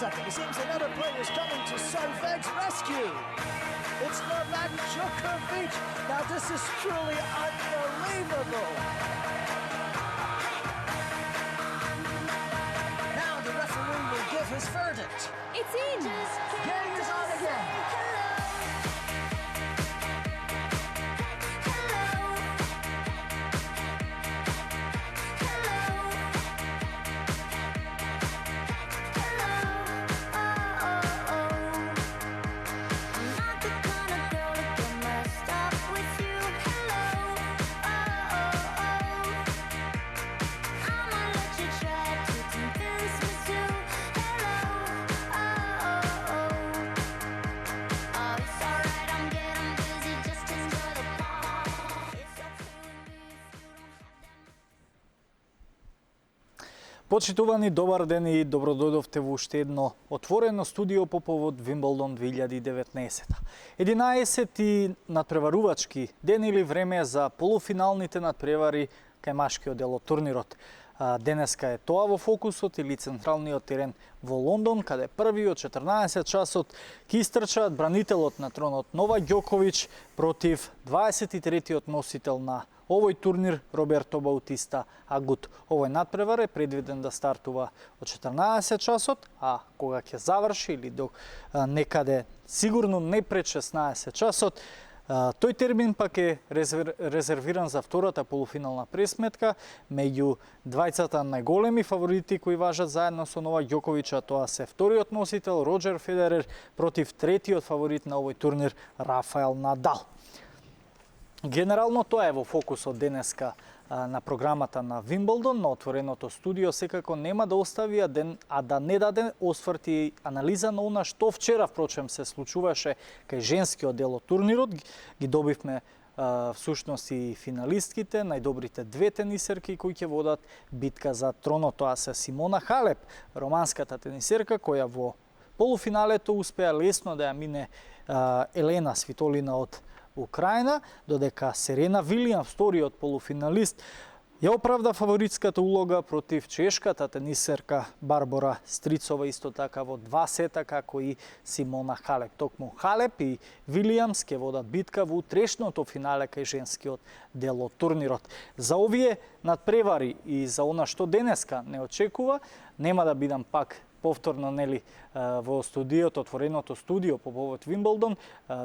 second. It seems another player is coming to Solveig's rescue. It's Novak Djokovic. Now this is truly unbelievable. Now the referee will give his verdict. It's in! Game is on again. Почитувани, добар ден и добродојдовте во уште едно отворено студио по повод Вимблдон 2019. 11 надпреварувачки ден или време за полуфиналните надпревари кај машкиот дел од турнирот. Денеска е тоа во фокусот или централниот терен во Лондон, каде први од 14 часот ќе истрчаат бранителот на тронот Новак Ѓоковиќ против 23-тиот носител на овој турнир Роберто Баутиста Агут. Овој надпревар е предвиден да стартува од 14 часот, а кога ќе заврши или до некаде сигурно не пред 16 часот, тој термин пак е резервиран за втората полуфинална пресметка меѓу двајцата најголеми фаворити кои важат заедно со Новак Ѓоковиќ, а тоа се вториот носител Роџер Федерер против третиот фаворит на овој турнир Рафаел Надал. Генерално тоа е во фокусот денеска на програмата на Вимблдон, на отвореното студио секако нема да остави а да не даде осврт и анализа на она што вчера впрочем се случуваше кај женскиот дел од турнирот. Ги добивме всушност и финалистките, најдобрите две тенисерки кои ќе водат битка за тронот. Тоа се Симона Халеп, романската тенисерка која во полуфиналето успеа лесно да ја мине Елена Свитолина од Украина, додека Серена Вилијамс, вториот полуфиналист, ја оправда фаворитската улога против чешката тенисерка Барбора Стрицова, исто така во два сета како и Симона Халеп. Токму Халеп и Вилијамс ќе водат битка во утрешното финале кај женскиот дел од турнирот. За овие надпревари и за она што денеска не очекува, нема да бидам пак повторно во студиото, отвореното студио по повод Вимблдон.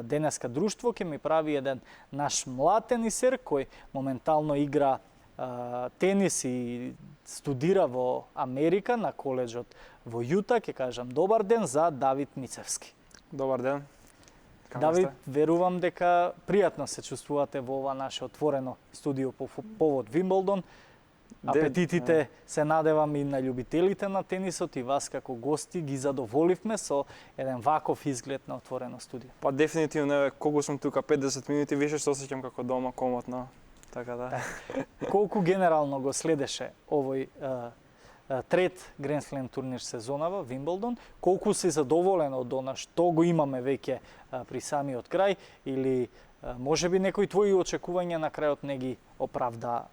Денеска друштво ќе ми прави еден наш млад тенисер кој моментално игра тенис и студира во Америка на коледжот во Јута. Ќе кажам добар ден за Давид Мицевски. Добар ден. Давид, верувам дека пријатно се чувствувате во ова наше отворено студио по повод Вимблдон. Апетитите се надевам и на љубителите на тенисот и вас како гости ги задоволивме со еден ваков изглед на отворено студио. Па дефинитивно, колку сум тука 50 минути, више што осеќам како дома, комотно. Така да. Колку генерално го следеше овој трет Гранд Слем турнир сезонава Вимблдон, колку си задоволен од она што го имаме веќе при самиот крај или можеби некои твои очекувања на крајот не ги оправдаа?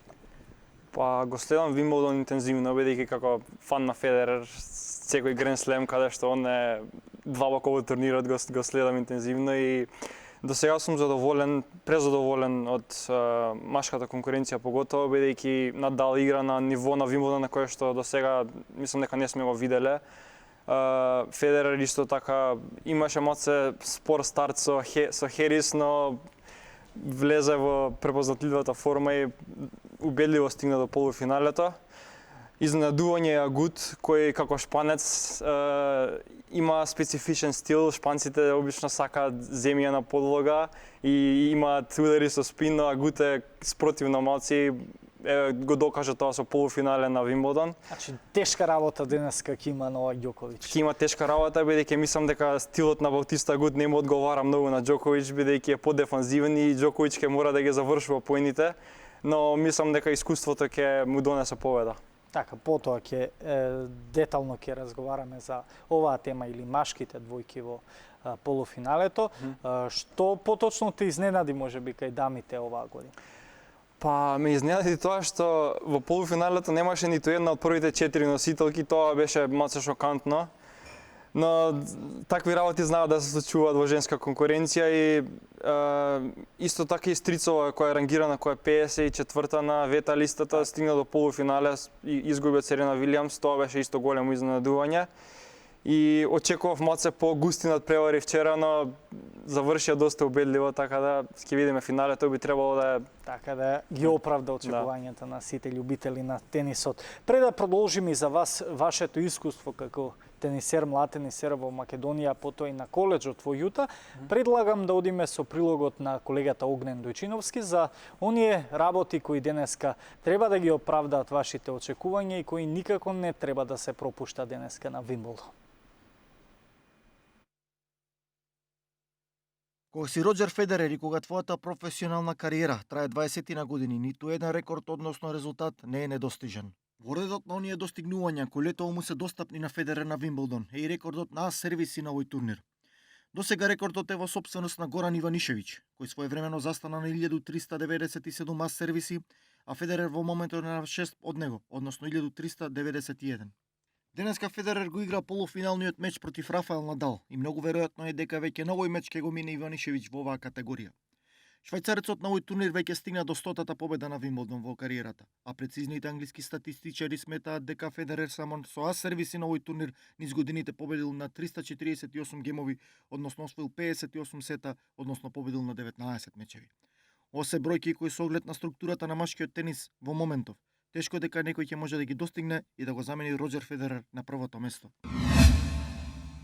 Па го следам Вимблдон интензивно, бидејќи како фан на Федерер, секој Гранд Слем каде што он е длабоко во турнирот го следам интензивно и до сега сум презадоволен од машката конкуренција, поготово бидејќи Надал игра на ниво на Вимблдон на кое што до сега мислам дека не сме го виделе. Федерер исто така имаше малце спор старт со Херис, но влезе во препознатливата форма и убедливо стигна до полуфиналето. Изненадување е Агут, кој како шпанец има специфичен стил. Шпанците обично сакаат земја на подлога и имаат удари со спин, но Агут е спротивно малци. Го докажа тоа со полуфинале на Вимблдон. Значи тешка работа денеска ќе има Новак Ѓоковиќ. Ќе има тешка работа, бидејќи мислам дека стилот на Баутиста Агут не му одговара многу на Ѓоковиќ, бидејќи е подефанзивен и Ѓоковиќ ќе мора да ги завршува поените, но мислам дека искуството ќе му донесе победа. Така, потоа ќе детално ќе разговараме за оваа тема или машките двојки во полуфиналето. Што поточно те изненади можеби кај дамите оваа година? Па ме изненади тоа што во полуфиналето немаше ниту една од првите 4 носителки, тоа беше малце шокантно. Но такви работи знаат да се случуваат во женска конкуренција и исто така и Стрицова која е рангирана, која е 54-та на вета листата, стигна до полуфинале и изгуби од Серена Вилијамс, тоа беше исто големо изненадување. И очекував малце по-густи надпревари вчера, но завршија доста убедливо, така да ќе видиме финале, тој би требало да е... Така да ги оправда очекувањата на сите љубители на тенисот. Пред да продолжиме и за вас, вашето искуство како тенисер, млад тенисер во Македонија, потоа и на коледжот во Јута, предлагам да одиме со прилогот на колегата Огнен Дојчиновски за оние работи кои денеска треба да ги оправдаат вашите очекувања и кои никако не треба да се пропушта денеска на Вимблдон. Кога си Роџер Федерер и кога твојата професионална кариера трае 20 на години, ниту еден рекорд односно резултат не е недостижен. Во редот на оние достигнувања кои летово му се достапни на Федерер на Вимблдон е и рекордот на сервиси на овој турнир. Досега рекордот е во сопственост на Горан Иванишевиќ, кој своевремено застана на 1397 сервиси, а Федерер во моментот е на 6 од него, односно 1391. Денеска Федерер го игра полуфиналниот меч против Рафаел Надал и многу веројатно е дека веќе на овој меч ќе го мине Иванишевиќ во оваа категорија. Швајцарецот на овој турнир веќе стигна до 100-та победа на Вимблдон во кариерата, а прецизните англиски статистичари сметаат дека Федерер само со сервиси на овој турнир низ годините победил на 348 гемови, односно освоил 58 сета, односно победил на 19 мечеви. Ова се бројки кои со оглед на структурата на машкиот тенис во моментов тешко дека некој ќе може да ги достигне и да го замени Роџер Федерер на првото место.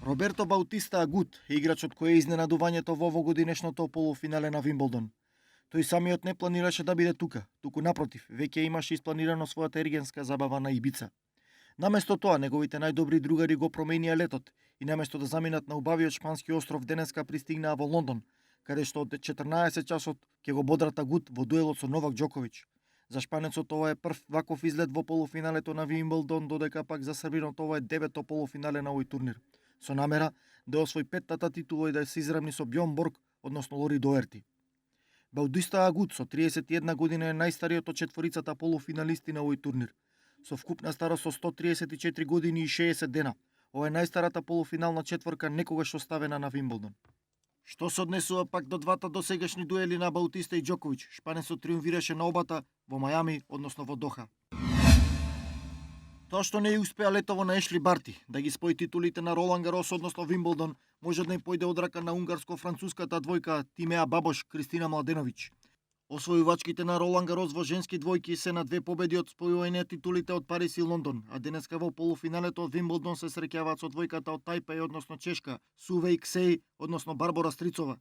Роберто Баутиста Агут е играчот кој е изненадувањето во овогодинешното полуфинале на Вимблдон. Тој самиот не планираше да биде тука, туку напротив, веќе имаше испланирано својата ергенска забава на Ибица. Наместо тоа, неговите најдобри другари го променија летот и наместо да заминат на убавиот шпански остров, денеска пристигнаа во Лондон, каде што од 14 часот ќе го бодрат Агут во дуелот со Новак Џоковиќ. За шпанецот ова е прв ваков излет во полуфиналето на Вимблдон, додека пак за србинот ова е 9-то полуфинале на овој турнир, со намера да освои 5-тата титула и да се изравни со Бјорн Борг, односно Лори Доерти. Баутиста Агут со 31 година е најстариот од четворицата полуфиналисти на овој турнир. Со вкупна старост со 134 години и 60 дена, ова е најстарата полуфинална четворка некогаш оставена на Вимблдон. Што се однесува пак до двата досегашни дуели на Баутиста и Џоковиќ, шпанецот триумвираше на обата во Мајами, односно во Доха. Тоа што не ја успеа летово на Ешли Барти да ги спои титулите на Ролан Гарос, односно Вимблдон, може да им појде од рака на унгарско-француската двојка Тимеа Бабош, Кристина Младеновиќ. Освојувачките на Ролан Гарос во женски двојки се на 2 победи од спојување титулите од Париз и Лондон, а денеска во полуфиналето од Вимблдон се среќаваат со двојката од Тајпеј, односно Чешка, Сувеј Ксеј, односно Барбора Стрицова.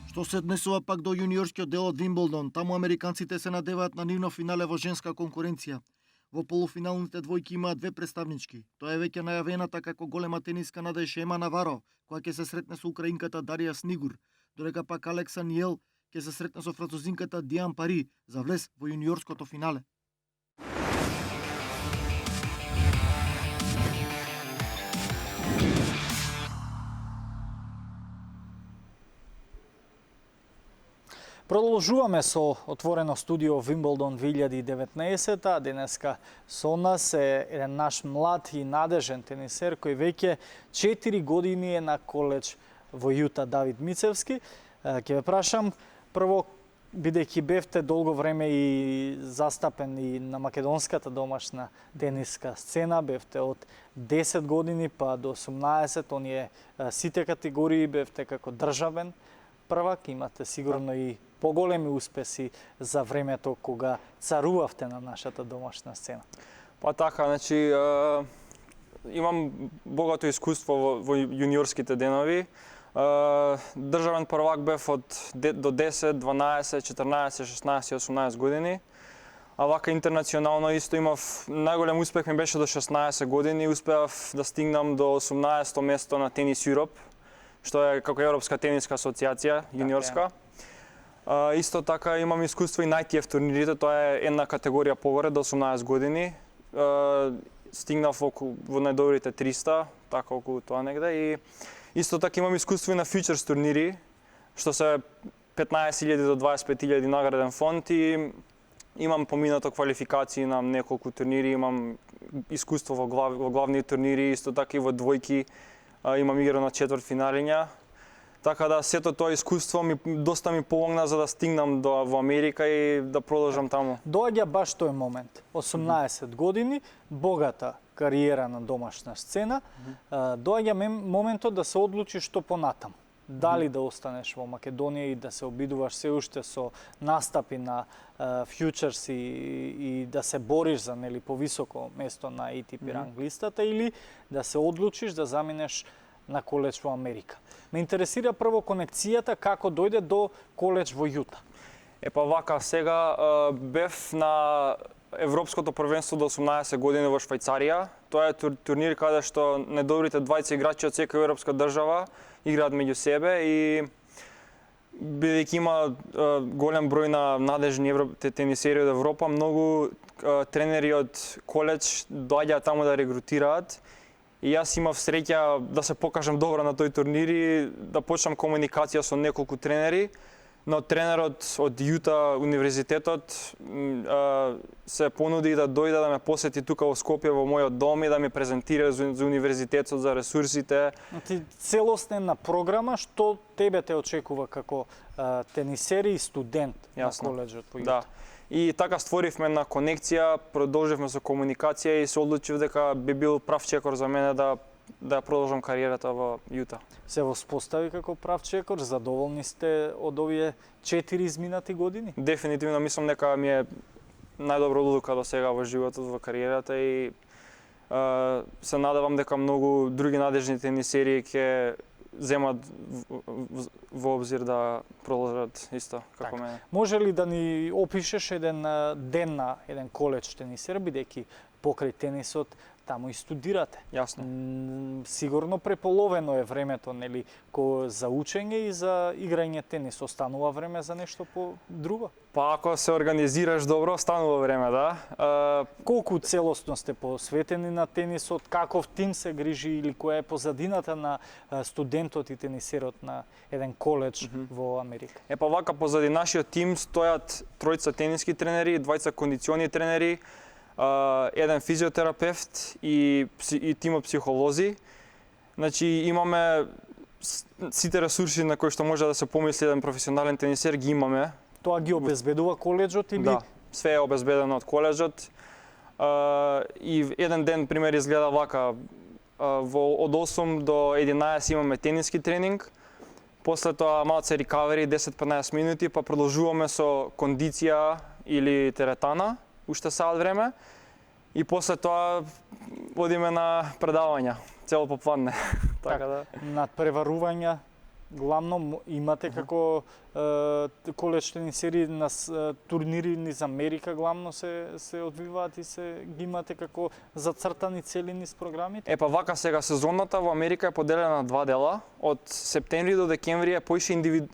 Што се однесува пак до јуниорскиот дел од Вимблдон, таму американците се надеваат на нивно финале во женска конкуренција. Во полуфиналните двојки имаат 2 представнички. Тоа е веќе најавената како голема тениска надеж Ема Наваро, која ќе се сретне со украинката Дарија Снигур, додека пак Алекса Ниел ќе се сретне со французинката Диан Пари за влез во јуниорското финале. Продолжуваме со отворено студио Вимблдон 2019, а денеска со нас е еден наш млад и надежен тенисер кој веќе 4 години е на коледж во Јута, Давид Мицевски. Ќе ве прашам прво, бидејќи бевте долго време и застапен и на македонската домашна тениска сцена, бевте од 10 години па до 18, оние сите категории бевте како државен првак, имате сигурно и поголеми успеси за времето кога царувавте на нашата домашна сцена. Па така, значи имам богато искуство во јуниорските денови. Државен првак бев до 10, 12, 14, 16 и 18 години. А вака интернационално исто имав најголем успех ми беше до 16 години, успеав да стигнам до 18-то место на Тенис Юроп, што е како Европска тениска асоциација јуниорска. Исто така имам искуство и на ITF турнирите, тоа е една категорија погоре до 18 години. Стигнав во најдобрите 300, така околу тоа негде, и исто така имам искуство и на фьючерс турнири, што се 15.000 до 25.000 награден фонд, и имам поминато квалификации на неколку турнири, имам искуство во главни турнири, исто така и во двојки. Имам игра на четвртфиналиња. Така да сето тоа искуство доста ми помогна за да стигнам во Америка и да продолжам таму. Доаѓа баш тој момент. 18 години, богата кариера на домашна сцена, доаѓа моментот да се одлучиш што понатаму. Дали да останеш во Македонија и да се обидуваш се уште со настапи на фьючерс и да се бориш за повисоко место на ATP ранг листата, или да се одлучиш да заминеш на коледж во Америка. Ме интересира прво конекцијата како дојде до коледж во Јута. Вака, сега бев на Европското првенство до 18 години во Швајцарија. Тоа е турнир каде што најдобрите 20 играчи од секоја европска држава играат меѓу себе и бидејќи има голем број на надежни тенисери од Европа, многу тренери од коледж доаѓаат таму да регрутираат. И јас имав среќа да се покажам добро на тој турнир и да почнам комуникација со неколку тренери. Но тренерот од Јута универзитетот се понуди да дојде да ме посети тука во Скопје во мојот дом и да ми презентира за универзитетот, за ресурсите. Целосна програма што тебе те очекува како тенисер и студент на коледжот во Јута. Да. И така створивме една конекција, продолживме со комуникација и се одлучив дека би бил прав чекор за мене да продолжам кариерата во Јута. Се воспостави како прав чекор, задоволни сте од овие 4 изминати години? Дефинитивно мислам дека ми е најдобра одлука до сега во животот, во кариерата и се надевам дека многу други надежни тенисери ќе земат во обзир да продолжат исто како мене. Може ли да ни опишеш еден ден на еден коледж тенисер, бидејќи покрај тенисот таму и студирате? Јасно. Сигурно преполовено е времето, нели, за учење и за играње тенис. Останува време за нешто друго? Ако се организираш добро, останува време, да. Колку целосно сте посветени на тенисот, каков тим се грижи или која е позадината на студентот и тенисерот на еден коледж во Америка? Вака, позади нашиот тим стојат тројца тениски тренери, двајца кондициони тренери, еден физиотерапевт и тимот психолози. Значи имаме сите ресурси на кои што може да се помисли еден професионален тенисер, ги имаме. Тоа ги обезбедува коледжот или? Да, све е обезбедено од коледжот. И еден ден, пример, изгледа вака. Од 8 до 11 имаме тениски тренинг. После тоа малце рекавери, 10-15 минути, па продолжуваме со кондиција или теретана, уште саат време. И после тоа одиме на предавања, цело попладне. Така да. Надпреварувања, главно имате како коледж тенисери на турнири низ Америка, главно се одвиваат и ги имате како зацртани цели низ програмите? Вака, сега сезоната во Америка е поделена на два дела. Од септември до декември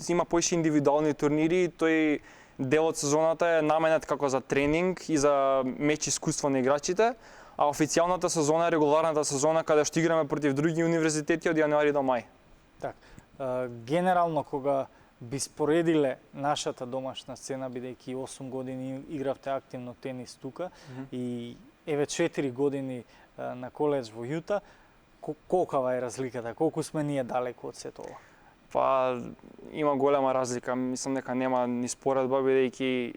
има поише индивидуални турнири и тој дел од сезоната е наменет како за тренинг и за меч искуство на играчите, а официјалната сезона е регуларната сезона каде што играме против други универзитети од јануари до мај. Генерално кога би споредиле нашата домашна сцена, бидејќи 8 години игравте активно тенис тука и еве 4 години на коледж во Јута, колкава е разликата? Колку сме ние далеку од сето ова? Има голема разлика. Мислам дека нема ни споредба, бидејќи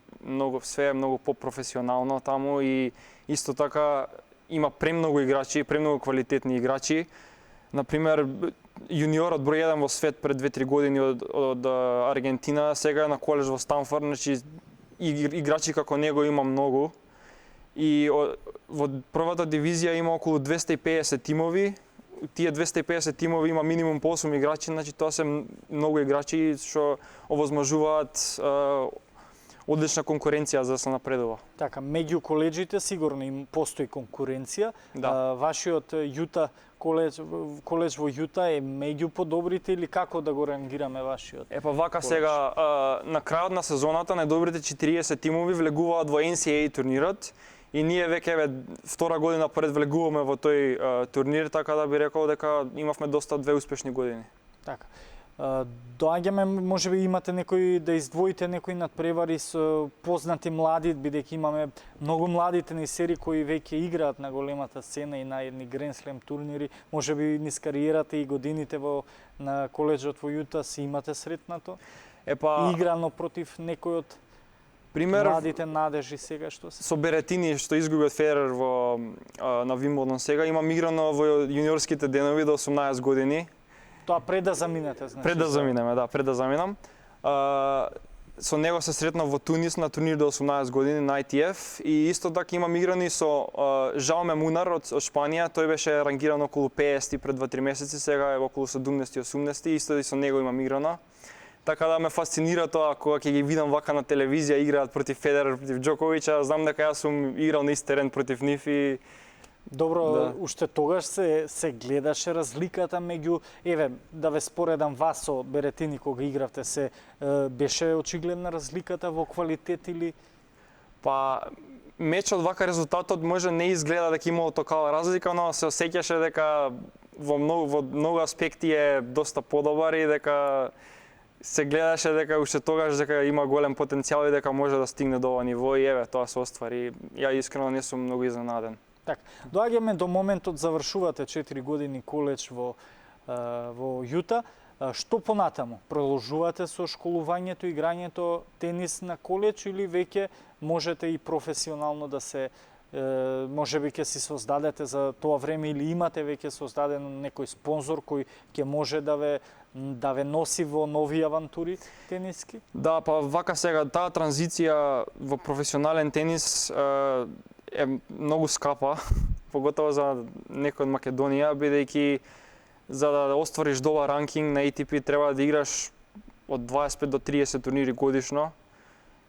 све е многу попрофесионално таму и исто така има премногу играчи, премногу квалитетни играчи. Например, јуниорот број 1 во свет пред 2-3 години од Аргентина, сега е на коледж во Станфорд, значи играчи како него има многу. И во првата дивизија има околу 250 тимови. Тие 250 тимови има минимум по 8 играчи, значи тоа се многу играчи што овозможуваат одлична конкуренција за да се напредува. Така, меѓу коледжите сигурно им постои конкуренција. Да. Вашиот Јута коледж во Јута е меѓу подобрите или како да го рангираме вашиот? Вака, сега на крајот на сезоната најдобрите 40 тимови влегуваат во NCAA турнирот. И ние веќе втора година поред влегуваме во тој турнир, така да би рекол дека имавме доста две успешни години. Така. Доаѓаме, можеби имате некои, да издвоите некои надпревари со познати млади, бидејќи имаме многу млади тенисери кои веќе играат на големата сцена и на едни Grand Slam турнири. Можеби низ кариерата и годините на коледжот во Јута си имате сретнато? Епа, Играно против некој од пример младите надежи сега што се? со Беретини што изгуби од Федерер на Вимблдон сега, имам играно во јуниорските денови до 18 години. Тоа пред да заминете, значи. Пред да заминеме, да, пред да заминам. Со него се сретнав во Тунис на турнир до 18 години на ITF и исто така имам играни со Жауме Мунар од Шпанија. Тој беше рангиран околу 50 пред 2-3 месеци, сега е околу 70-80, исто и со него имам играно. Така да ме фасцинира тоа кога ќе ги видам вака на телевизија играат против Федерер, против Џоковиќ, знам дека јас сум играл на ист терен против нив и Добро, Да. уште тогаш се гледаше разликата меѓу, еве, да ве споредам вас со Беретини кога игравте, беше очигледна разликата во квалитет или па мечот вака резултатот може не изгледа дека имало токава разлика, но се осеќаше дека во многу аспекти е доста подобар и дека се гледаше дека уште тогаш дека има голем потенцијал и дека може да стигне до ова ниво и еве тоа се оствари. Ја искрено не сум многу изненаден. така. Доаѓаме до моментот, завршувате 4 години коледж во Јута. Што понатаму? Продолжувате со школувањето, играњето тенис на коледж или веќе можете и професионално да се можеби ќе си создадете за тоа време или имате веќе создаден некој спонзор кој ќе може да ве носи во нови авантури тениски? Да, па вака сега таа транзиција во професионален тенис е многу скапа, поготово за некој од Македонија, бидејќи за да оствариш добар ранкинг на ATP треба да играш од 25 до 30 турнири годишно.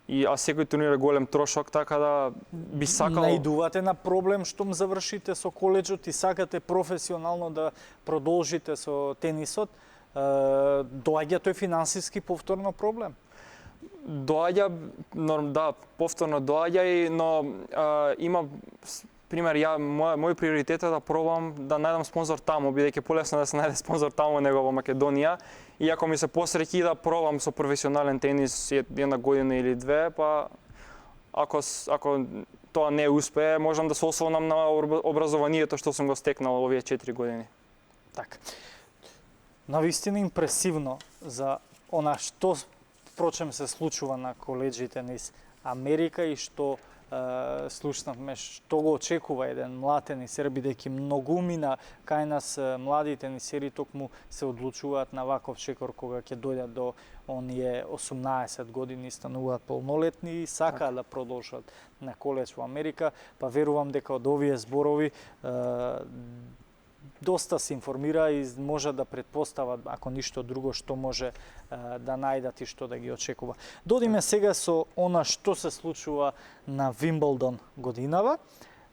А секој турнир е голем трошок, така да би сакал... Наидувате на проблем штом завршите со коледжот и сакате професионално да продолжите со тенисот, доаѓа тој финансиски повторно проблем? Доаѓа, да, повторно доаѓа, но има пример, мој приоритет е да пробам да најдам спонзор таму, бидејќи полесно да се најде спонзор таму него во Македонија. И ако ми се посреќи да пробам со професионален тенис една година или две, па ако тоа не успее, можам да се ослонам на образованието што сум го стекнал овие 4 години. Така. Навистина импресивно за она што впрочем се случува на коледжите низ Америка и што слушнавме што го очекува еден млад тенисер, бидејќи многумина кај нас млади тенисери токму се одлучуваат на ваков чекор кога ќе дојдат до оние 18 години, стануваат полнолетни и сакаат да продолжат на коледж во Америка, па верувам дека од овие зборови доста се информира и може да предпостават, ако ништо друго, што може да најдат и што да ги очекува. Додиме сега со она што се случува на Вимблдон годинава.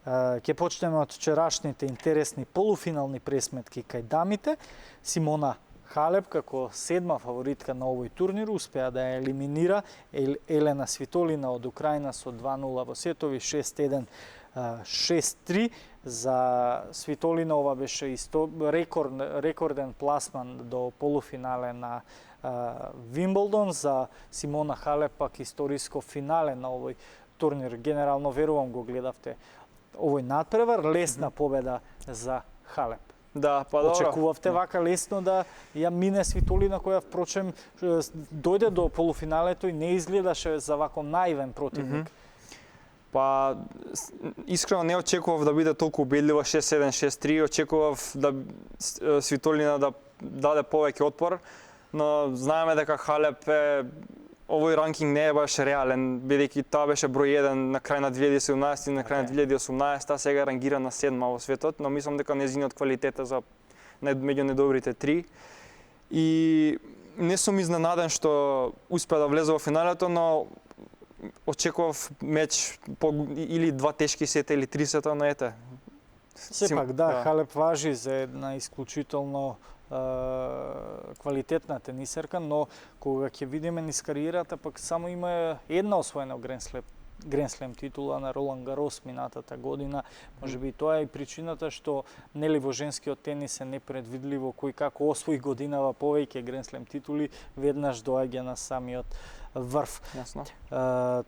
Ќе почнеме од вчерашните интересни полуфинални пресметки кај дамите. Симона Халеп, како седма фаворитка на овој турнир, успеа да ја елиминира Елена Свитолина од Украина со 2-0 во сетови, 6-1, 6-3. За Свитолина ова беше исто рекорден пласман до полуфинале на Вимблдон. За Симона Халеп пак историско финале на овој турнир. Генерално верувам го гледавте овој надпревар, лесна победа за Халеп. Да, па добро. Очекувавте вака лесно да ја мине Свитолина, која впрочем дојде до полуфиналето и не изгледаше за вако наивен противник. Па искрено не очекував да биде толку убедливо 6-7, 6-3, очекував да Свитолина да даде повеќе отпор, но знаеме дека Халеп овој ранкинг не е баш реален, бидејќи таа беше број 1 на крај на 2017 и на крај на 2018, таа сега е рангирана 7 во светот, но мислам дека нејзиниот квалитет е за меѓу недобрите 3. И не сум изненаден што успеа да влезе во финалето, но очекував меч или 2 тешки сета или 3 сета, но ете. Сепак да, Халеп важи за една исклучително квалитетна тенисерка, но кога ќе видиме низ кариерата, пак само има една освоена Grand Slam Grand Slam титула на Ролан Гарос минатата година. Може би тоа е и причината што нели во женскиот тенис е непредвидливо кој како освои годинава повеќе Grand Slam титули, веднаш доаѓа на самиот врв. Јасно.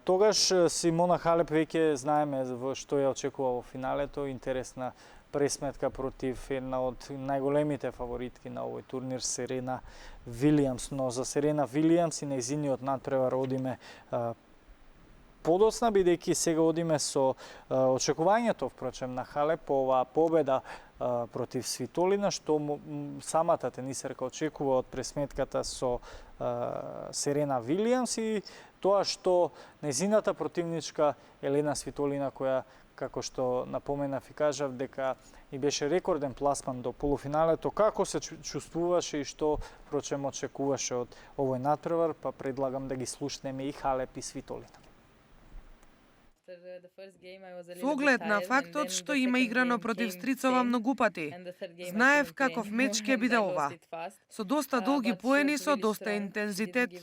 Тогаш Симона Халеп веќе знаеме што ја очекува во финалето, интересна пресметка против една од најголемите фаворитки на овој турнир, Серена Вилијамс. Но за Серена Вилијамс и нејзиниот надпревар одиме подоцна, бидејќи сега одиме со очекувањето, впрочем, на Халеп по оваа победа против Свитолина, што самата тенисерка очекува од пресметката со Серена Вилијамс и тоа што нејзината противничка Елена Свитолина, која, како што напоменав и кажав, дека и беше рекорден пласман до полуфиналето, како се чувствуваше и што, впрочем, очекуваше од овој надпревар, па предлагам да ги слушнеме и Халеп и Свитолина. Со оглед на фактот што има играно против Стрицова многу пати, знаев каков меч ќе биде ова. Со доста долги поени, со доста интензитет.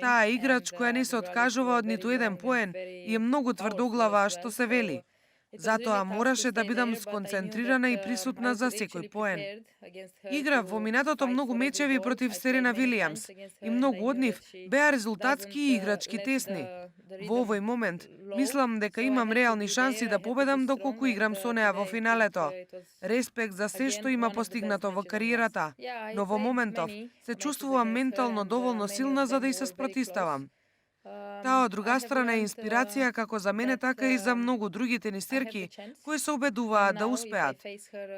Таа играч која не се откажува од ниту еден поен и е многу тврдоглава, што се вели. Затоа мораше да бидам сконцентрирана и присутна за секој поен. Играв во минатото многу мечеви против Серена Вилијамс и многу од нив беа резултатски и играчки тесни. Во овој момент мислам дека имам реални шанси да победам доколку играм со неа во финалето. Респект за се што има постигнато во кариерата, но во моментов се чувствувам ментално доволно силна за да и се спротиставам. Таа од друга страна е инспирација како за мене, така и за многу други тенисерки кои се обедуваат да успеат.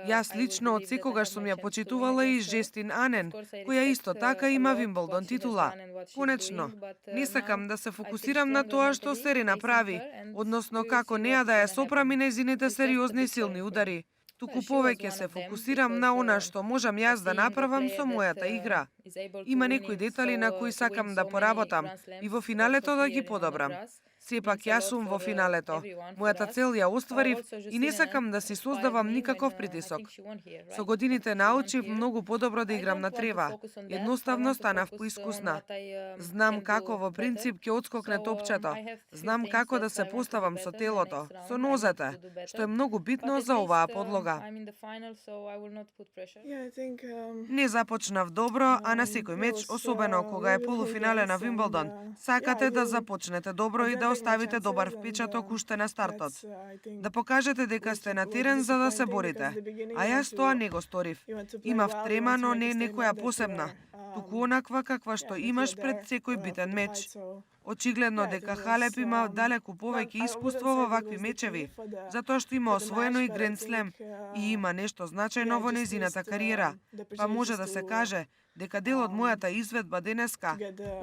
Јас лично од секогаш сум ја почитувала и Жестин Анен, која исто така има Вимболдон титула. Конечно, не сакам да се фокусирам на тоа што Серена прави, односно како неа да ја сопрами нејзините сериозни силни удари. Туку повеќе се фокусирам на она што можам јас да направам со мојата игра. Има некои детали на кои сакам да поработам и во финалето да ги подобрам. Сепак јас сум во финалето. Мојата цел ја остварив и не сакам да си создавам никаков притисок. Со годините научив многу подобро да играм на трева. Едноставно станав поискусна. Знам како во принцип ќе отскокне топчето. Знам како да се поставам со телото, со нозете, што е многу битно за оваа подлога. Не започнав добро, а на секој меч, особено кога е полуфинале на Вимболдон, сакате да започнете добро и да оставите добар впечаток уште на стартот. Да покажете дека сте на терен за да се борите. А јас тоа не го сторив. Имав трема, но не некоја посебна, туку онаква каква што имаш пред секој битен меч. Очигледно дека Халеп има далеку повеќе искуство во вакви мечеви, затоа што има освоено и Гранд Слем и има нешто значајно во незината кариера. Па може да се каже дека дел од мојата изведба денеска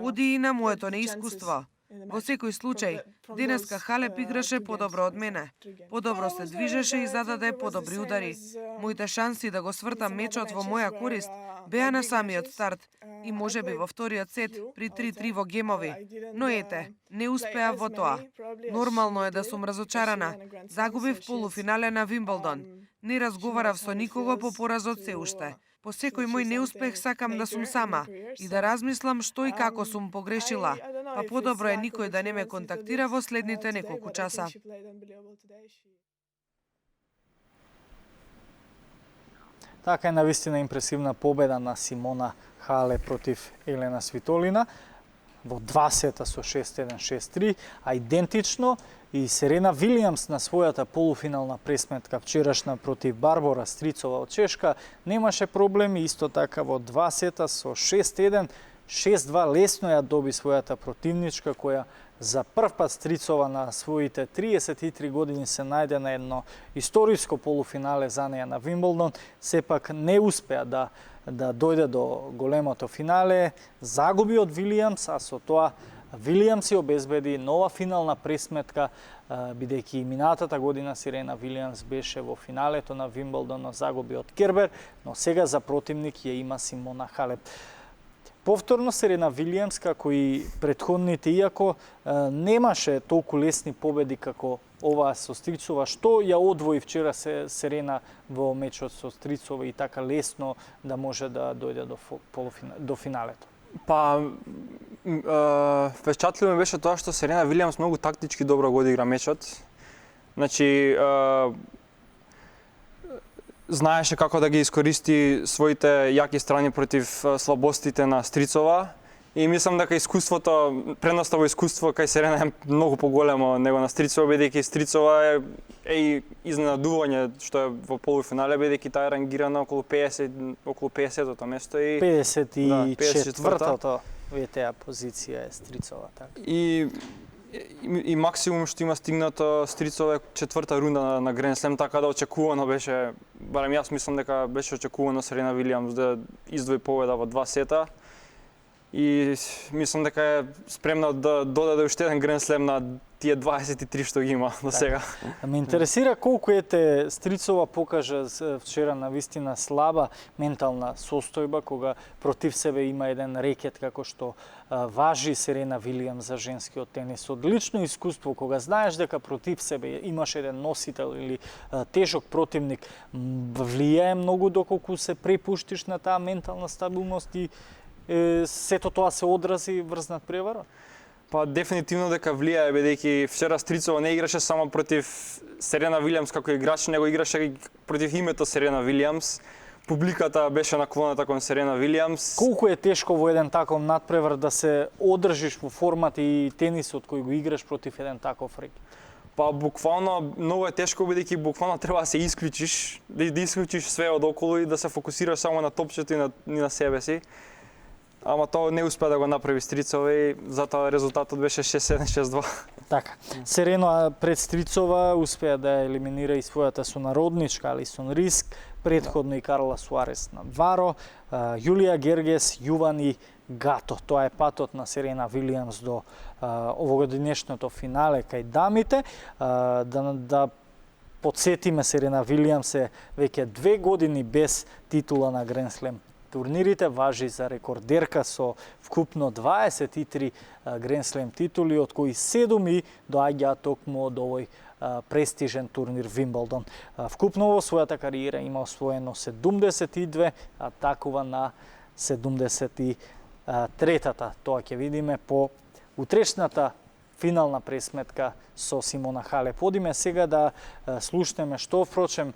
оди и на моето неискуство. Во секој случај, денеска Халеп играше подобро од мене. Подобро се движеше и зададе подобри удари. Моите шанси да го свртам мечот во моја корист беа на самиот старт и можеби во вториот сет при 3-3 во гемови. Но ете, не успеав во тоа. Нормално е да сум разочарана. Загубив полуфинале на Вимболдон. Не разговарав со никого по поразот се уште. По секој мој неуспех сакам да сум сама и да размислам што и како сум погрешила, па подобро е никој да не ме контактира во следните неколку часа. Така е навистина импресивна победа на Симона Халеп против Елена Свитолина во 2 сета со 6-1, 6-3, а идентично и Серена Вилијамс на својата полуфинална пресметка вчерашна против Барбора Стрицова од Чешка немаше проблеми, исто така во 2 сета со 6-1, 6-2 лесно ја доби својата противничка која за прв пат Стрицова на своите 33 години се најде на едно историско полуфинале за неја на Вимболдон, сепак не успеа да дојде до големото финале, загуби од Вилијамс, а со тоа Вилијамс си обезбеди нова финална пресметка, бидејќи минатата година Серена Вилијамс беше во финалето на Вимболдон, но загуби од Кербер, но сега за противник ја има Симона Халеп. Повторно Серена Вилијамс, како и претходните, иако немаше толку лесни победи како оваа со Стрицова, што ја одвои вчера Серена во мечот со Стрицова и така лесно да може да дојде до финалето? Па, впечатливо ми беше тоа што Серена Вилијамс многу тактички добро го одигра мечот. Значи, знаеше како да ги искористи своите јаки страни против слабостите на Стрицова. И мислам дека искуството, предноста во искуство кај Серена е многу поголемо него на Стрицова, бидејќи Стрицова е и изненадување што е во полуфинале, бидејќи таа е рангирана околу 50-тото место и 54-тото ВТА позиција е Стрицова, така. И максимум што има стигнато Стрицова е четврта рунда на Гранд Слем, така да очекувано беше, барем јас мислам дека беше очекувано Серена Вилијамс да издвои победа во 2 сета. И мислам дека е спремна да додаде уште еден Гранд Слем на тие 23 што ги има до сега. Ме интересира колку Стрицова покажа вчера на вистина слаба ментална состојба кога против себе има еден рекет како што важи Серена Вилијамс за женскиот тенис. Одлично искуство кога знаеш дека против себе имаш еден носител или тежок противник, влијае многу доколку се препуштиш на таа ментална стабилност и сето тоа се одрази врз надпревара? Па дефинитивно дека влијае, бидејќи вчера Стрицова не играше само против Серена Вилијамс како играч, него играше и против името Серена Вилијамс. Публиката беше наклонета кон Серена Вилијамс. Колку е тешко во еден таков надпревар да се одржиш во формат и тенисот кој го играш против еден таков рек? Па буквално многу е тешко бидејќи буквално треба да се исклучиш, да исклучиш све од околу и да се фокусираш само на топчето и на себе си. Ама тоа не успеа да го направи Стрицова и затоа резултатот беше 6-7, 6-2. Така. Серена пред Стрицова успеа да елиминира и својата сонародничка Алисон Риск, предходно и Карла Суарес на Варо, Јулија Гергес, Јуван и Гато. Тоа е патот на Серена Вилијамс до овогодишното финале кај дамите. Да подсетиме, Серена Вилијамс е веќе 2 години без титула на Гранд Слем турнирите, важи за рекордерка со вкупно 23 Гранд Слем титули, од кои 7 доаѓаат токму од овој престижен турнир Вимбелдон. Вкупно во својата кариера има освоено 72, а такува на 73-та. Тоа ќе видиме по утрешната финална пресметка со Симона Халеп. Одиме сега да слушнеме што впрочем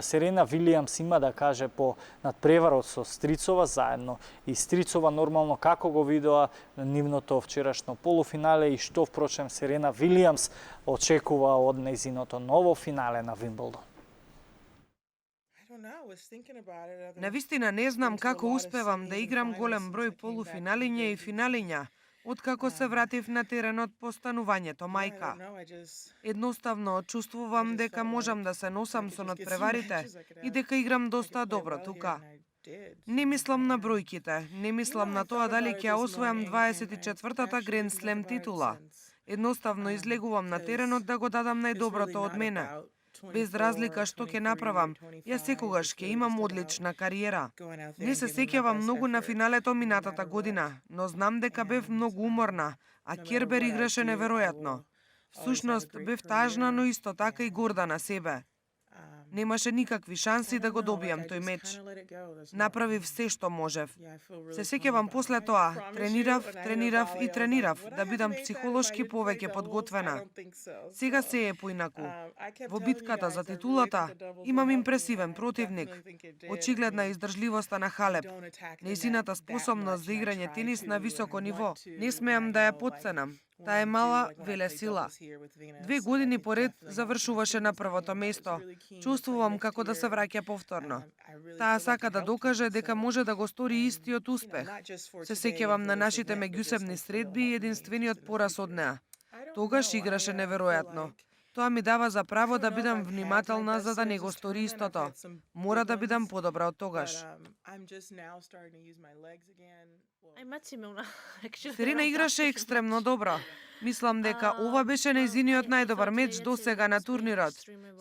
Серена Вилијамс има да каже по надпреварот со Стрицова заедно. И Стрицова нормално како го видоа нивното вчерашно полуфинале и што впрочем Серена Вилијамс очекува од нејзиното ново финале на Вимбелдон. Навистина не знам како успевам да играм голем број полуфиналиња и финалиња, откако се вратив на теренот по станувањето мајка. Едноставно чувствувам дека можам да се носам со надпреварите и дека играм доста добро тука. Не мислам на бројките, не мислам на тоа дали ќе освојам 24-та Гранд Слем титула. Едноставно излегувам на теренот да го дадам најдоброто од мене. Без разлика што ќе направам, јас секогаш ќе имам одлична кариера. Не се сеќавам многу на финалето минатата година, но знам дека бев многу уморна, а Кербер играше неверојатно. Всушност, бев тажна, но исто така и горда на себе. Немаше никакви шанси да го добијам тој меч. Направив се што можев. Се сеќавам после тоа, тренирав и тренирав да бидам психолошки повеќе подготвена. Сега се е поинаку. Во битката за титулата имам импресивен противник. Очигледна издржливоста на Халеп. Нејзината способност за играње тенис на високо ниво. Не смеам да ја потценам. Таа е мала велесила. 2 години поред завршуваше на првото место. Чувствувам како да се враќа повторно. Таа сака да докаже дека може да го стори истиот успех. Се сеќавам на нашите меѓусебни средби и единствениот пораз од неа. Тогаш играше неверојатно. Тоа ми дава за право да бидам внимателна за да не го стори истото. Мора да бидам подобра од тогаш. Серена играше екстремно добро. Мислам дека ова беше нејзиниот најдобар меч досега на турнирот.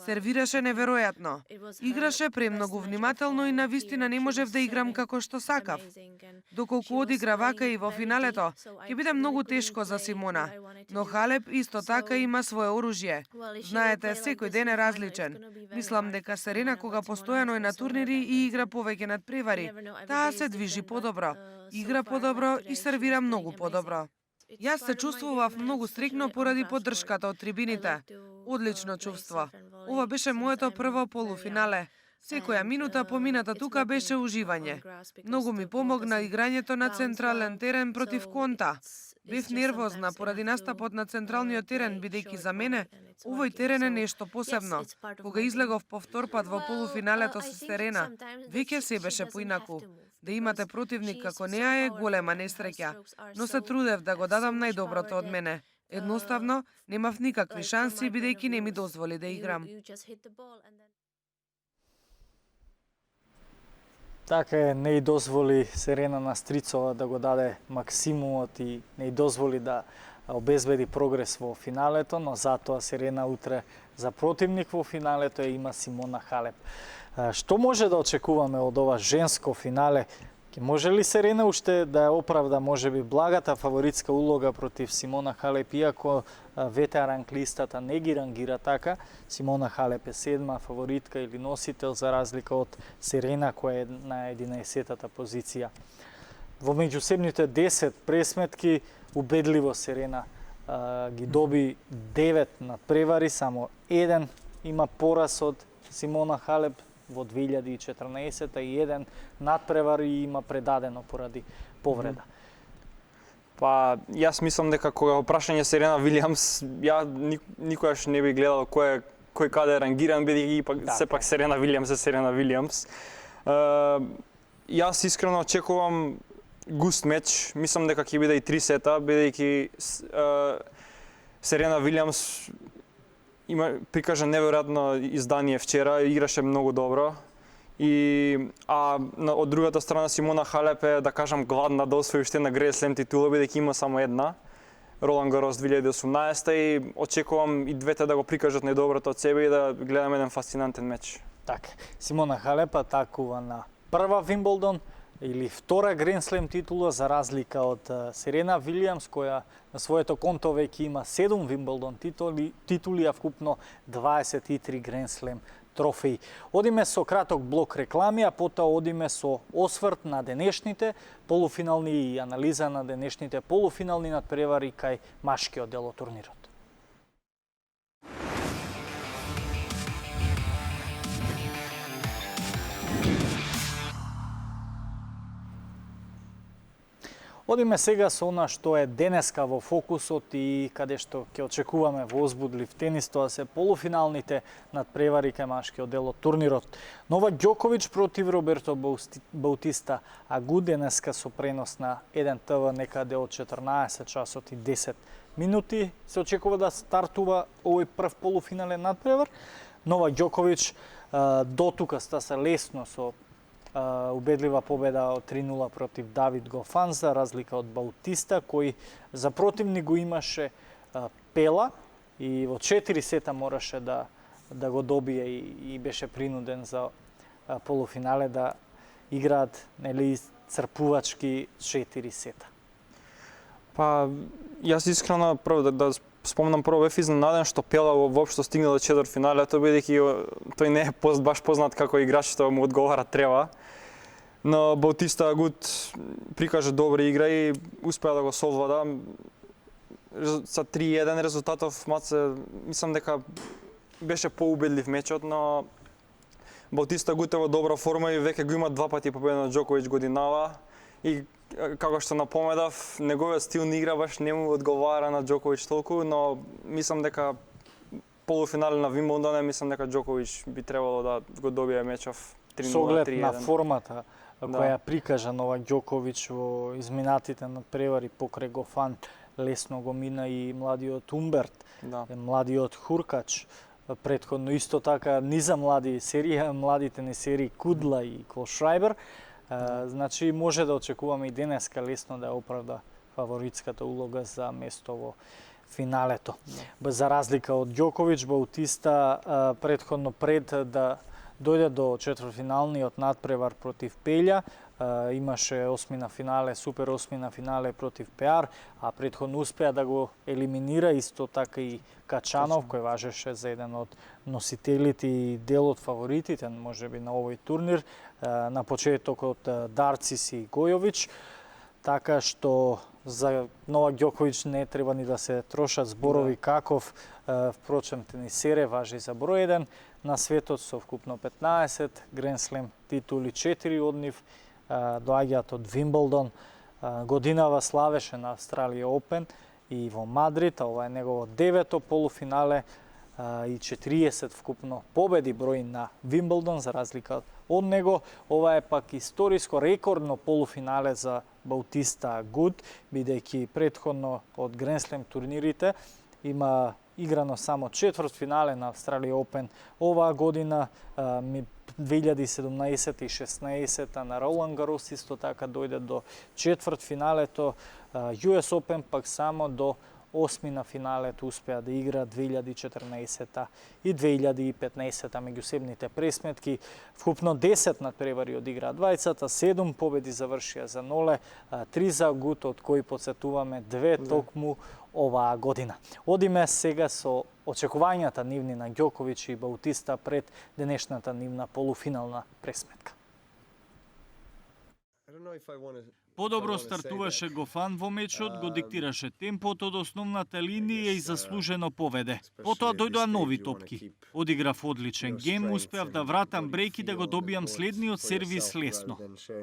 Сервираше неверојатно. Играше премногу внимателно и навистина не можев да играм како што сакав. Доколку одигра вака и во финалето, ќе биде многу тешко за Симона. Но Халеп исто така има свое оружје. Знаете, секој ден е различен. Мислам дека Серена кога постојано е на турнири и игра повеќе надпревари, таа се движи подобро. игра подобро и сервира многу подобро. Јас се чувствував многу среќно поради поддршката од трибините. Одлично чувство. Ова беше моето прво полуфинале. Секоја минута помината тука беше уживање. Многу ми помогна играњето на централен терен против Конта. Бев нервозна поради настапот на централниот терен, бидејќи за мене овој терен е нешто посебно. Кога излегов по втор пат во полуфиналето со Серена, веќе се беше поинаку. Да имате противник како неа е голема несреќа, но се трудев да го дадам најдоброто од мене. Едноставно, немав никакви шанси, бидејќи не ми дозволи да играм. Така е, не и дозволи Серена Настрицова да го даде максимумот и не и дозволи да обезбеди прогрес во финалето, но затоа Серена утре за противник во финалето има Симона Халеп. Што може да очекуваме од ова женско финале? Може ли Серена уште да ја оправда можеби благата фаворитска улога против Симона Халеп, иако ВТА ранглистата не ги рангира така? Симона Халеп е 7-ма фаворитка или носител за разлика од Серена која е на 11-та позиција. Во меѓусебните 10 пресметки убедливо Серена ги доби 9 надпревари, само 1 има пораз од Симона Халеп во 2014 и 1 надпревар и има предадено поради повреда. Па, јас мислам дека кога прашање Серена Вилијамс, ја никогаш не би гледал кој каде е рангиран, бидејќи пак сепак Серена Вилијамс е Серена Вилијамс. Јас искрено очекувам густ меч, мислам дека ќе биде и 3 сета, бидејќи Серена Вилијамс прикажа неверојатно издание вчера, играше многу добро. Од другата страна Симона Халеп е, да кажам, гладна да освои уште една Гранд Слем титула, бидејќи има само една. Ролан Гарос 2018 и очекувам и двете да го прикажат најдоброто од себе и да гледаме еден фасцинантен меч. Така, Симона Халеп атакува на прва Вимболдон или втора Гранд Слем титула за разлика од Серена Вилијамс која на своето конто веќе има 7 Вимболдон титули, а вкупно 23 Гранд Слем трофеи. Одиме со краток блок реклами, а потоа одиме со осврт на денешните полуфинални и анализа на денешните полуфинални надпревари кај машкиот дел од турнирот. Одиме сега со она што е денеска во фокусот и каде што ќе очекуваме возбудлив тенис, тоа се полуфиналните надпревари кај машкиот дел од турнирот. Новак Ѓоковиќ против Роберто Баутиста Агу денеска со пренос на 1 ТВ некаде од 14 часот и 10 минути се очекува да стартува овој прв полуфинален надпревар. Новак Ѓоковиќ до тука стаса лесно со убедлива победа од 3-0 против Давид Гофан, за разлика од Баутиста, кој за противник го имаше Пела и во 4 сета мораше да го добие и беше принуден за полуфинале да играат црпувачки 4 сета. Па, јас искрено да спомнам прво бев изненаден што Пела воопшто стигна до четвртфиналето, бидејќи тој не е баш познат како играч што му одговара треба. Но Баутиста Агут прикажа добра игра и успеа да го совлада. Со 3-1 резултатов мислам дека беше поубедлив мечот, но Баутиста Агут е во добра форма и веќе го има 2 пати победа на Ѓоковиќ годинава. И како што напоменав, неговиот стил на игра баш не му одговара на Ѓоковиќ толку, но мислам дека полуфинале на Вимболдон, мислам дека Ѓоковиќ би требало да го добие мечов 3-0, 3-1. Со оглед на формата која прикажа Новак Ѓоковиќ во изминатите надпревари покрај Гофан, лесно го мина и младиот Умберт, младиот Хуркач, претходно исто така низа млади серија, младите ни серии Кудла и Колшрајбер. Значи може да очекуваме и денеска лесно да оправда фаворитската улога за место во финалето. За разлика од Ѓоковиќ, Баутиста претходно пред да дојде до четвртфиналниот надпревар против Пелја, имаше осмина финале, супер осмина финале против Пеар, а претходно успеа да го елиминира исто така и Качанов, кој важеше за еден од носителите и дел од фаворитите, можеби на овој турнир, на почетокот Дарцис и Гојовиќ. Така што за Новак Ѓоковиќ не треба ни да се трошат зборови каков, впрочем тенисере важи за број 1 на светот со вкупно 15 Гранд Слем титули, 4 од нив доаѓаат од Вимблдон. Годинава славеше на Австралија Опен и во Мадрид, а ова е негово 9-то полуфинале и 40 вкупно победи брои на Вимблдон, за разлика од него. Ова е пак историско рекордно полуфинале за Баутиста Агут, бидејќи претходно од Гранд Слем турнирите има играно само четвртфинале на Австралија Опен оваа година, 2017 и 16 на Ролан Гарос исто така дојде до четвртфиналето, US Open пак само до осми на финалето успеа да игра 2014 и 2015 меѓусебните пресметки. Вкупно 10 надпревари одиграа двајцата, 7 победи завршија за 0, 3 за Агут, од кои подсетуваме 2 токму оваа година. Одиме сега со очекувањата нивни на Ѓоковиќ и Баутиста пред денешната нивна полуфинална пресметка. Подобро стартуваше Гофан во мечот, го диктираше темпото од основната линија и заслужено поведе. Потоа дојдоа нови топки. Одиграв одличен гем, успеав да вратам брейк и да го добијам следниот сервис лесно.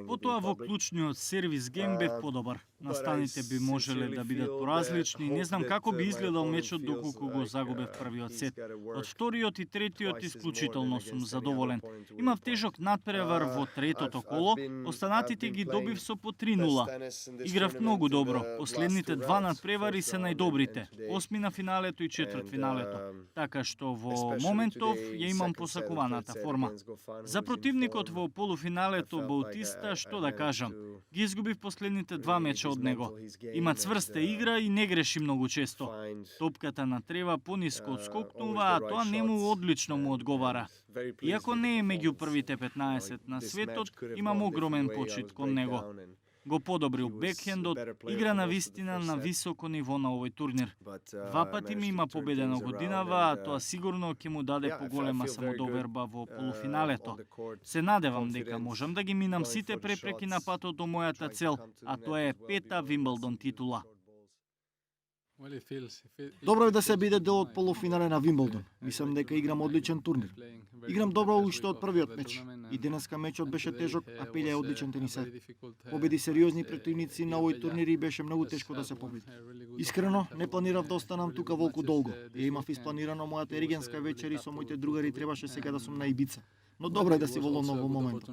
Потоа во клучниот сервис гем бев подобар. Настаните би можеле да бидат поразлични, не знам како би изгледал мечот доколку го загубев првиот сет. Од вториот и третиот исклучително сум задоволен. Имав тежок надпревар во третото коло, останатите ги добив со по 3-0. Играв многу добро. Последните два надпревари се најдобрите. Осми на финалето и четвртфиналето. Така што во моментов ја имам посакуваната форма. За противникот во полуфиналето Баутиста, што да кажам, ги изгубив последните два меча од него. Има цврста игра и не греши многу често. Топката на трева пониско одскокнува, а тоа нему одлично му одговара. Иако не е меѓу првите 15 на светот, имам огромен почит кон него. Го подобрил бекхендот, игра на вистина на високо ниво на овој турнир. Два пати ми има победено годинава, а тоа сигурно ќе му даде поголема самодоверба во полуфиналето. Се надевам дека можам да ги минам сите препреки на патот до мојата цел, а тоа е 5-та Вимблдон титула. Добро е да се биде дел од полуфинале на Вимблдон. Мислам дека играм одличен турнир. Играм добро уште од првиот меч. И денеска мечот беше тежок, а Пеле е одличен тенисер. Победи сериозни претивници на овој турнир и беше многу тешко да се победи. Искрено, не планирав да останам тука волку долго. Ја имав испланирано мојата еригенска вечер и со моите другари требаше сега да сум на Ибица. Но добро е да си во Лондон во моментот.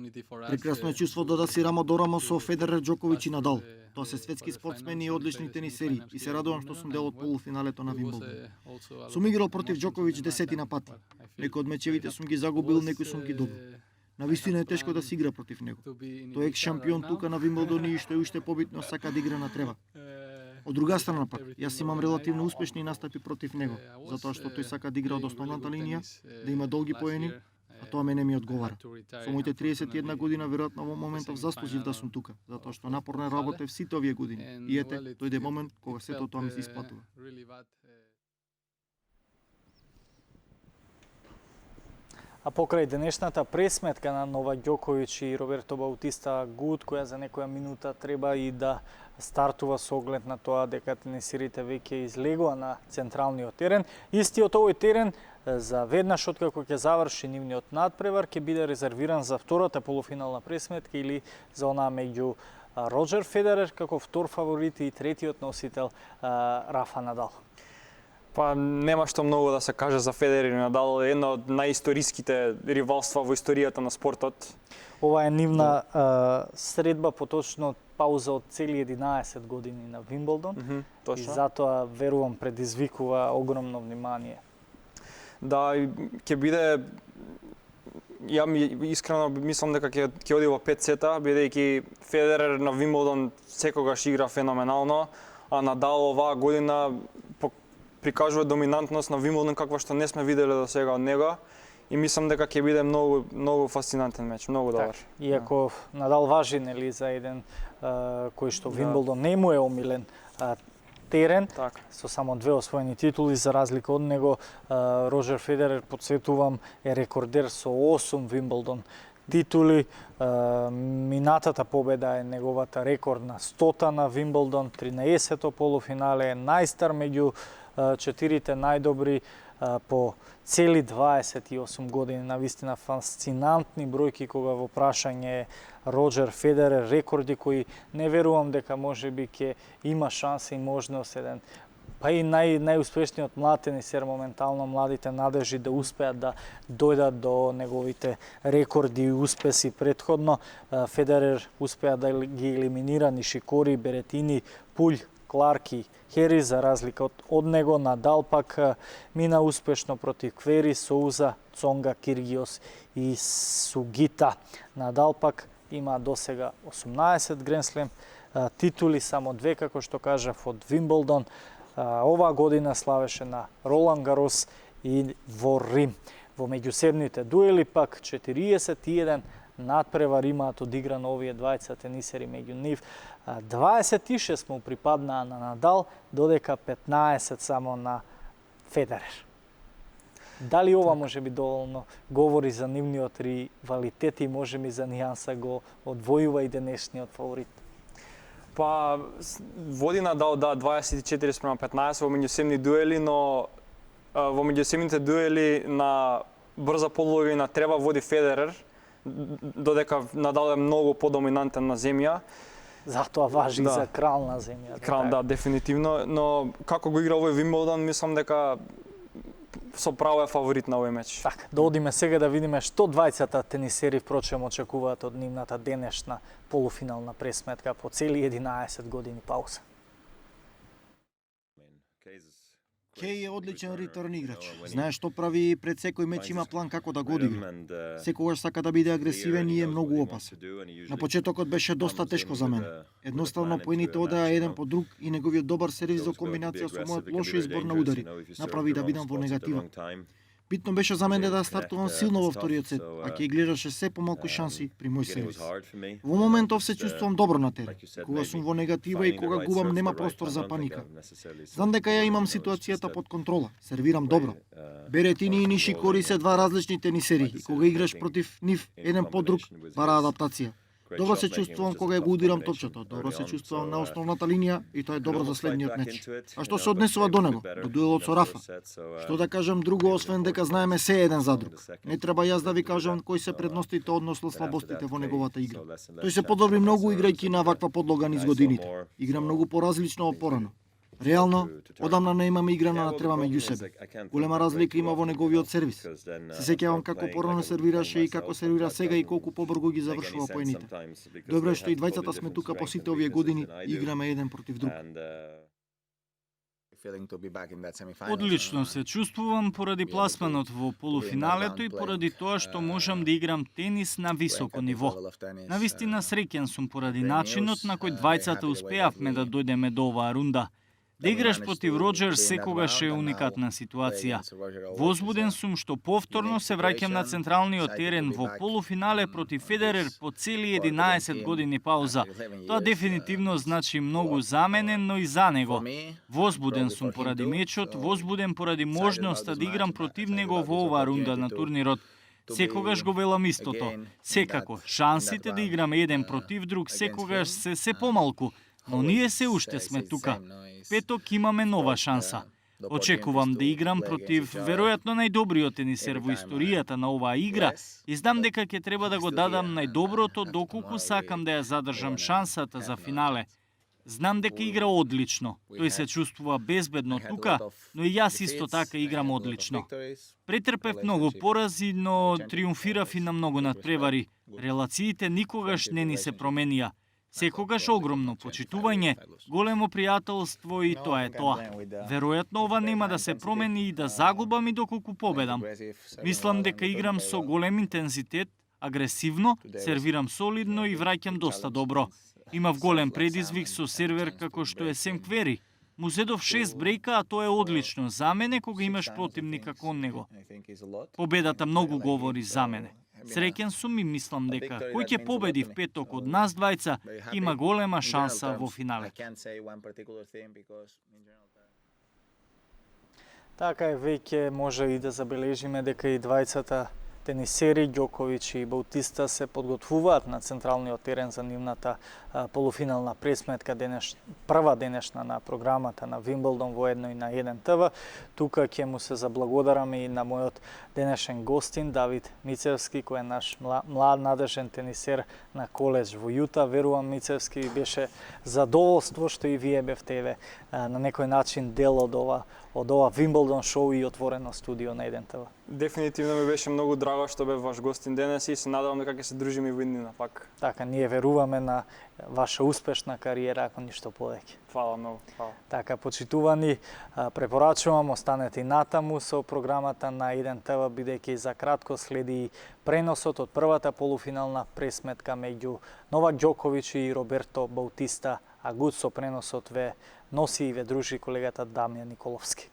Прекрасно е чувството да си рамо до рамо со Федерер, Ѓоковиќ и Надал. Тоа се светски спортсмени и одлични тенисери и се радувам што сум дел од полуфиналето на Вимблдон. Сум играл против Ѓоковиќ десетина пати. Некои од мечевите сум ги загубил, некои сум ги добил. Навистина е тешко да се игра против него. Тој е екс-шампион тука на Вимблдон и што е уште побитно сака да игра на трева. Од друга страна пак, јас имам релативно успешни настапи против него, затоа што тој сака да игра од основната линија, да има долги поени, а тоа мене ми одговара. Со моите 31 година веројатно во моментов заслужив да сум тука, затоа што напорно работев сите овие години. И ете, дојде момент кога сето тоа ми се исплатува. А покрај денешната пресметка на Новак Ѓоковиќ и Роберто Баутиста Агут, која за некоја минута треба и да стартува со оглед на тоа дека тенисерите веќе излегува на централниот терен, истиот овој терен за веднаш откако ќе заврши нивниот надпревар ќе биде резервиран за втората полуфинална пресметка или за онаа меѓу Роџер Федерер како втор фаворит и третиот носител Рафа Надал. Па нема што многу да се каже за Федерер и Надал, едно од најисториските ривалства во историјата на спортот. Ова е нивна средба, поточно пауза од цели 11 години на Вимблдон и затоа верувам предизвикува огромно внимание. Да, ќе биде, искрено мислам дека ќе оди во 5 сета, бидејќи Федерер на Вимблдон секогаш игра феноменално, а Надал оваа година прикажува доминантност на Вимблдон каква што не сме виделе до сега од него и мислам дека ќе биде многу фасцинантен меч, многу добар. Иако Надал важи нели за еден кој што Вимблдон не му е омилен терен, со само 2 освоени титули, за разлика од него Роџер Федерер, подсетувам, е рекордер со 8 Вимблдон титули. Минатата победа е неговата рекордна 100-та на Вимблдон, 13-то полуфинале, најстар меѓу четирите најдобри по цели 28 години. Навистина фасцинантни бројки кога во прашање е Роџер Федерер, рекорди кои не верувам дека можеби ќе има шанса и можност еден па и најуспешниот млад тенисер моментално, младите надежи да успеат да дојдат до неговите рекорди и успеси претходно. Федерер успеа да ги елиминира Нишикори, Беретини, Пулј, Кларк и Хери, за разлика од него. Надал пак мина успешно против Квери, Соуза, Цонга, Киргиос и Сугита. Надал пак има досега 18 Гренслем титули, само 2, како што кажав, од Вимблдон. Оваа година славеше на Ролан Гарос и во Рим. Во меѓусебните дуели пак 41 надпревар имаат одиграно овие двајца тенисери меѓу нив. 26 му припаднаа на Надал, додека 15 само на Федерер. Дали ова може би доволно говори за нивниот ривалитет и може би за нијанса го одвојува и денешниот фаворит? Па, води Надал 24-15 во меѓусебни дуели, но во меѓусебните дуели на брза подлога и на трева води Федерер, додека Надал е многу подоминантен на земја. Затоа важи за крал на земја. Крал, да, дефинитивно, но како го игра овој Вимблдон, мислам дека со право е фаворит на овој меч. Така, да одиме сега да видиме што двајцата тенисери впрочем очекуваат од нивната денешна полуфинална пресметка по цели 11 години пауза. Кеј е одличен ритърн играч. Знае што прави и пред секој меч има план како да го одигра. Секогаш сака да биде агресивен и е многу опасен. На почетокот беше доста тешко за мене. Едноставно поените одеа еден по друг и неговиот добар сервис за комбинација со мојот лошо избор на удари направи да бидам во негатива. Битно беше за мене да стартувам силно во вториот сет, а ќе гледаше се помалку шанси при мој сервис. Во моментов се чувствувам добро на терен. Кога сум во негатива и кога губам нема простор за паника. Знам дека ја имам ситуацијата под контрола. Сервирам добро. Беретини и Нишикори се два различни тенисери и кога играш против нив еден по друг бара адаптација. Добро се чувствувам кога го удирам топчето, добро се чувствувам на основната линија и тоа е добро за следниот меч. А што се однесува до него, до дуелот со Рафа? Што да кажам друго, освен дека знаеме се еден за друг. Не треба јас да ви кажам кои се предностите односно слабостите во неговата игра. Тој се подобри многу играјќи на ваква подлога низ годините. Игра многу поразлично од порано. Реално, одамна не имаме играна на трева меѓу себе. Голема разлика има во неговиот сервис. Се сеќавам како порано сервираше и како сервира сега и колку побрзо ги завршува поените. Добре што и двајцата сме тука по сите овие години и играме еден против друг. Одлично се чувствувам поради пласманот во полуфиналето и поради тоа што можам да играм тенис на високо ниво. Навистина среќен сум поради начинот на кој двајцата успеавме да дојдеме до оваа рунда. Да играш против Роџер секогаш е уникатна ситуација. Возбуден сум што повторно се враќам на централниот терен во полуфинале против Федерер по цели 11 години пауза. Тоа дефинитивно значи многу за мене, но и за него. Возбуден сум поради мечот, возбуден поради можноста да играм против него во оваа рунда на турнирот. Секогаш го велам истото. Секако, шансите да играме еден против друг секогаш се помалку. Но ние се уште сме тука. Петок имаме нова шанса. Очекувам да играм против веројатно најдобриот тенисер во историјата на оваа игра и знам дека ќе треба да го дадам најдоброто доколку сакам да ја задржам шансата за финале. Знам дека игра одлично. Тој се чувствува безбедно тука, но и јас исто така играм одлично. Претрпев многу порази, но триумфирав и на многу надпревари. Релациите никогаш не ни се променија. Секогаш огромно почитување, големо пријателство и тоа е тоа. Веројатно ова нема да се промени и да загубам и доколку победам. Мислам дека играм со голем интензитет, агресивно, сервирам солидно и враќам доста добро. Имав голем предизвик со сервер како што е Сем Квери. Му зедов 6 брейка, а тоа е одлично за мене кога имаш противник како него. Победата многу говори за мене. Среќен сум и мислам дека кој ќе победи в петок од нас двајца има голема шанса во финале. Така е, веќе може и да забележиме дека и двајцата тенисери Ѓоковиќ и Баутиста се подготвуваат на централниот терен за нивната полуфинална пресметка прва денешна на програмата на Вимблдон во 1 и на 1 ТВ. Тука ќе му се заблагодараме и на мојот денешен гостин Давид Мицевски, кој е наш млад надежен тенисер на коледж во Јута. Верувам, Мицевски, беше задоволство што и вие бевте на некој начин дел од ова Вимблдон шоу и отворено студио на 1 ТВ. Дефинитивно ми беше многу драго што бев ваш гостин денес и се надевам дека ќе се дружиме и во иднина пак. Така, ние веруваме на ваша успешна кариера, ако ништо повеќе. Фала многу, фала. Така, почитувани, препорачувам, останете и натаму со програмата на 1 ТВ, бидејќи за кратко следи преносот од првата полуфинална пресметка меѓу Новак Ѓоковиќ и Роберто Баутиста, а гуд со преносот ве носи и ве дружи колегата Дамјан Николовски.